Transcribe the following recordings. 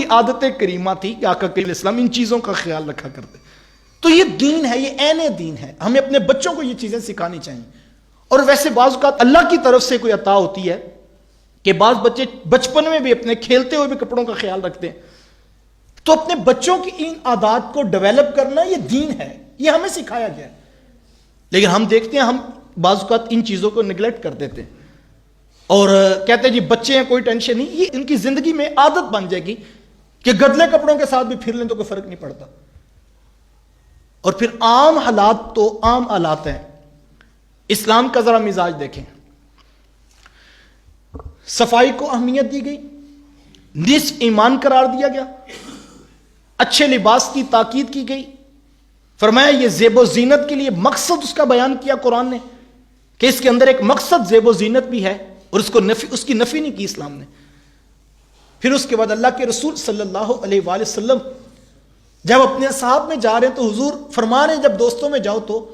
عادت کریمہ تھی کہ آقا کریم علیہ السلام ان چیزوں کا خیال رکھا کرتے. تو یہ دین ہے, یہ عین دین ہے. ہمیں اپنے بچوں کو یہ چیزیں سکھانی چاہیے. اور ویسے بعض اوقات اللہ کی طرف سے کوئی عطا ہوتی ہے کہ بعض بچے بچپن میں بھی اپنے کھیلتے ہوئے بھی کپڑوں کا خیال رکھتے ہیں. تو اپنے بچوں کی ان عادات کو ڈیولپ کرنا یہ دین ہے, یہ ہمیں سکھایا گیا ہے. لیکن ہم دیکھتے ہیں ہم بعض اوقات ان چیزوں کو نگلیکٹ کر دیتے ہیں اور کہتے ہیں جی بچے ہیں کوئی ٹینشن نہیں. یہ ان کی زندگی میں عادت بن جائے گی کہ گدلے کپڑوں کے ساتھ بھی پھر لیں تو کوئی فرق نہیں پڑتا. اور پھر عام حالات تو عام حالات ہیں. اسلام کا ذرا مزاج دیکھیں. صفائی کو اہمیت دی گئی, نصف ایمان قرار دیا گیا, اچھے لباس کی تاکید کی گئی. فرمایا یہ زیب و زینت کے لیے مقصد اس کا بیان کیا قرآن نے کہ اس کے اندر ایک مقصد زیب و زینت بھی ہے اور اس کی نفی نہیں کی اسلام نے. پھر اس کے بعد اللہ کے رسول صلی اللہ علیہ وآلہ وسلم جب اپنے اصحاب میں جا رہے ہیں تو حضور فرما رہے ہیں جب دوستوں میں جاؤ تو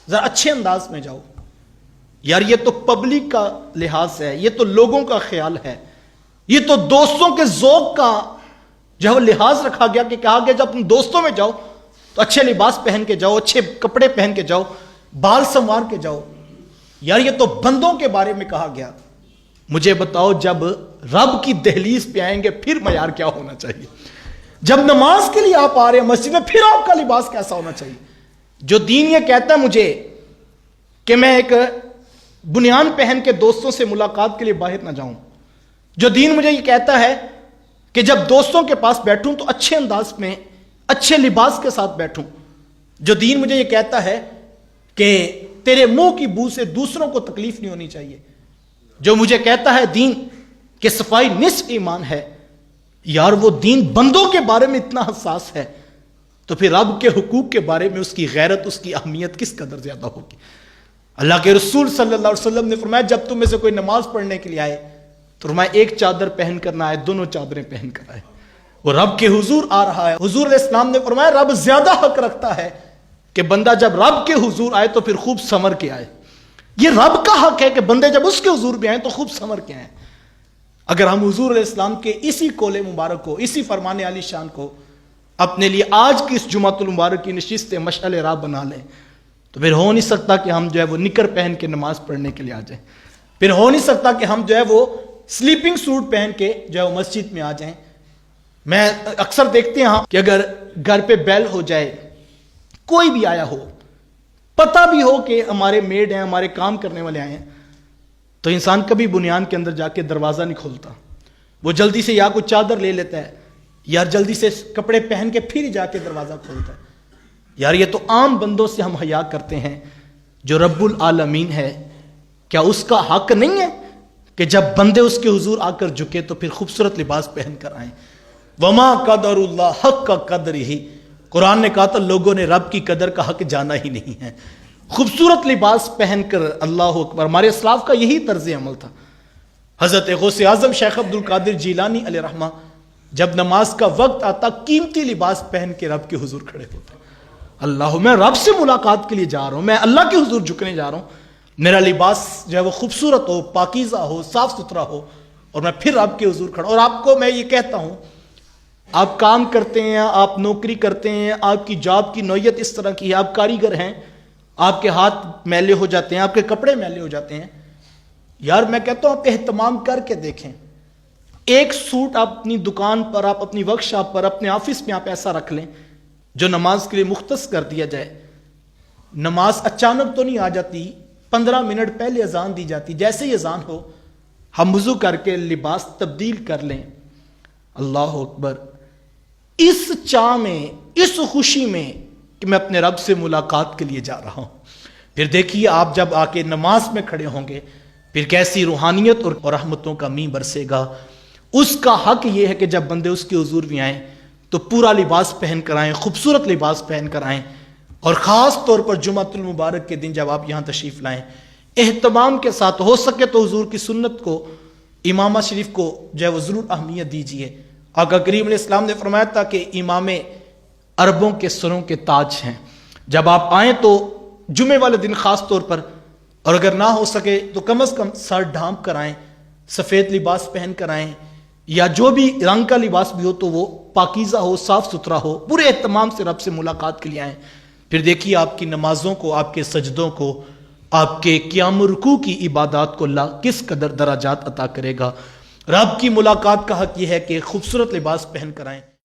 ذرا اچھے انداز میں جاؤ. یار یہ تو پبلک کا لحاظ ہے, یہ تو لوگوں کا خیال ہے, یہ تو دوستوں کے ذوق کا جو لحاظ رکھا گیا کہ کہا گیا جب تم دوستوں میں جاؤ تو اچھے لباس پہن کے جاؤ, اچھے کپڑے پہن کے جاؤ, بال سنوار کے جاؤ. یار یہ تو بندوں کے بارے میں کہا گیا. مجھے بتاؤ جب رب کی دہلیز پہ آئیں گے پھر معیار کیا ہونا چاہیے؟ جب نماز کے لیے آپ آ رہے ہیں مسجد میں پھر آپ کا لباس کیسا ہونا چاہیے؟ جو دین یہ کہتا ہے مجھے کہ میں ایک بنیان پہن کے دوستوں سے ملاقات کے لیے باہر نہ جاؤں, جو دین مجھے یہ کہتا ہے کہ جب دوستوں کے پاس بیٹھوں تو اچھے انداز میں اچھے لباس کے ساتھ بیٹھوں, جو دین مجھے یہ کہتا ہے کہ تیرے منہ کی بو سے دوسروں کو تکلیف نہیں ہونی چاہیے, جو مجھے کہتا ہے دین کہ صفائی نصف ایمان ہے, یار وہ دین بندوں کے بارے میں اتنا حساس ہے تو پھر رب کے حقوق کے بارے میں اس کی غیرت, اس کی اہمیت کس قدر زیادہ ہوگی. اللہ کے رسول صلی اللہ علیہ وسلم نے فرمایا جب تم میں سے کوئی نماز پڑھنے کے لیے آئے تو فرمایا ایک چادر پہن کر نہ آئے, دونوں چادریں پہن کر آئے. وہ رب کے حضور آ رہا ہے. حضور علیہ السلام نے فرمایا رب زیادہ حق رکھتا ہے کہ بندہ جب رب کے حضور آئے تو پھر خوب سنور کے آئے. یہ رب کا حق ہے کہ بندے جب اس کے حضور بھی آئیں تو خوب سنور کے آئیں. اگر ہم حضور علیہ السلام کے اسی قول مبارک کو, اسی فرمان علی شان کو اپنے لیے آج کی اس جمعۃ المبارک کی نشست مشعل راہ بنا لیں تو پھر ہو نہیں سکتا کہ ہم جو ہے وہ نکر پہن کے نماز پڑھنے کے لیے آ جائیں. پھر ہو نہیں سکتا کہ ہم جو ہے وہ سلیپنگ سوٹ پہن کے جو ہے وہ مسجد میں آ جائیں. میں اکثر دیکھتے ہیں کہ اگر گھر پہ بیل ہو جائے, کوئی بھی آیا ہو, پتہ بھی ہو کہ ہمارے میڈ ہیں, ہمارے کام کرنے والے آئے ہیں, تو انسان کبھی بنیان کے اندر جا کے دروازہ نہیں کھولتا. وہ جلدی سے یا کوئی چادر لے لیتا ہے یا جلدی سے کپڑے پہن کے پھر جا کے دروازہ کھولتا ہے. یار یہ تو عام بندوں سے ہم حیا کرتے ہیں. جو رب العالمین ہے کیا اس کا حق نہیں ہے کہ جب بندے اس کے حضور آ کر جھکے تو پھر خوبصورت لباس پہن کر آئیں؟ وما قدر اللہ حق کا قدر ہی, قرآن نے کہا تھا لوگوں نے رب کی قدر کا حق جانا ہی نہیں ہے. خوبصورت لباس پہن کر, اللہ اکبر, ہمارے اسلاف کا یہی طرز عمل تھا. حضرت غوث اعظم شیخ عبد القادر جیلانی علیہ رحمہ جب نماز کا وقت آتا قیمتی لباس پہن کے رب کے حضور کھڑے ہوتے. اللہ میں رب سے ملاقات کے لیے جا رہا ہوں, میں اللہ کے حضور جھکنے جا رہا ہوں, میرا لباس جو ہے وہ خوبصورت ہو, پاکیزہ ہو, صاف ستھرا ہو, اور میں پھر رب کے حضور کھڑا. اور آپ کو میں یہ کہتا ہوں, آپ کام کرتے ہیں, آپ نوکری کرتے ہیں, آپ کی جاب کی نوعیت اس طرح کی ہے, آپ کاریگر ہیں, آپ کے ہاتھ میلے ہو جاتے ہیں, آپ کے کپڑے میلے ہو جاتے ہیں. یار میں کہتا ہوں آپ اہتمام کر کے دیکھیں, ایک سوٹ آپ اپنی دکان پر, آپ اپنی ورک شاپ پر, اپنے آفس میں آپ ایسا رکھ لیں جو نماز کے لیے مختص کر دیا جائے. نماز اچانک تو نہیں آ جاتی, 15 منٹ پہلے اذان دی جاتی, جیسے ہی اذان ہو ہم وضو کر کے لباس تبدیل کر لیں. اللہ اکبر, اس چاہ میں, اس خوشی میں کہ میں اپنے رب سے ملاقات کے لیے جا رہا ہوں. پھر دیکھیے آپ جب آ کے نماز میں کھڑے ہوں گے پھر کیسی روحانیت اور رحمتوں کا می برسے گا. اس کا حق یہ ہے کہ جب بندے اس کے حضور بھی آئیں تو پورا لباس پہن کر آئیں, خوبصورت لباس پہن کر آئیں. اور خاص طور پر جمعۃ المبارک کے دن جب آپ یہاں تشریف لائیں اہتمام کے ساتھ, ہو سکے تو حضور کی سنت کو, امامہ شریف کو جو ہے وہ ضرور اہمیت دیجیے. آقا کریم علیہ السلام نے فرمایا تھا کہ امام عربوں کے سروں کے تاج ہیں. جب آپ آئیں تو جمعے والے دن خاص طور پر, اور اگر نہ ہو سکے تو کم از کم سر ڈھانپ کر آئیں, سفید لباس پہن کر آئیں, یا جو بھی رنگ کا لباس بھی ہو تو وہ پاکیزہ ہو، صاف ستھرا ہو، پورے اہتمام سے رب سے ملاقات کے لیے آئیں. پھر دیکھیے آپ کی نمازوں کو، آپ کے سجدوں کو، آپ کے قیام و رکوع کی عبادات کو اللہ کس قدر درجات عطا کرے گا. رب کی ملاقات کا حق یہ ہے کہ خوبصورت لباس پہن کر آئیں.